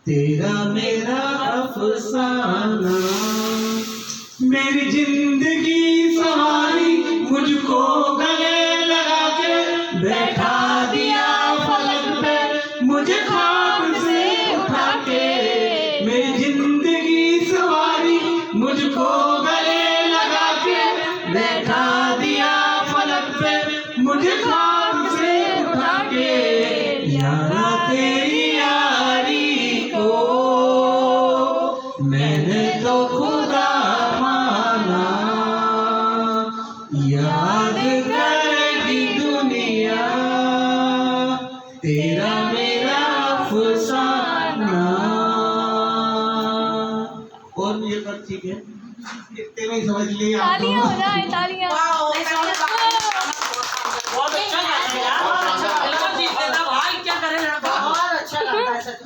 तेरा मेरा अफसाना। मेरी जिंदगी सवारी मुझको गले लगा के बैठा दिया फलक पे मुझे ख्वाब से उठा के। मेरी जिंदगी सवारी मुझको गले लगा के बैठा दिया फलक पे मुझे ख्वाब से उठा के। यारा तेरी यारी को मैंने तो खुदा माना। याद करेगी दुनिया तेरा मेरा अफसाना। और मुझे कर ठीक है, इतने में समझ लिया। तालियां हो रहा है, तालियां। बहुत अच्छा गाना है यार, बहुत अच्छा लगा। भाई क्या करें, बहुत अच्छा लगता है सच।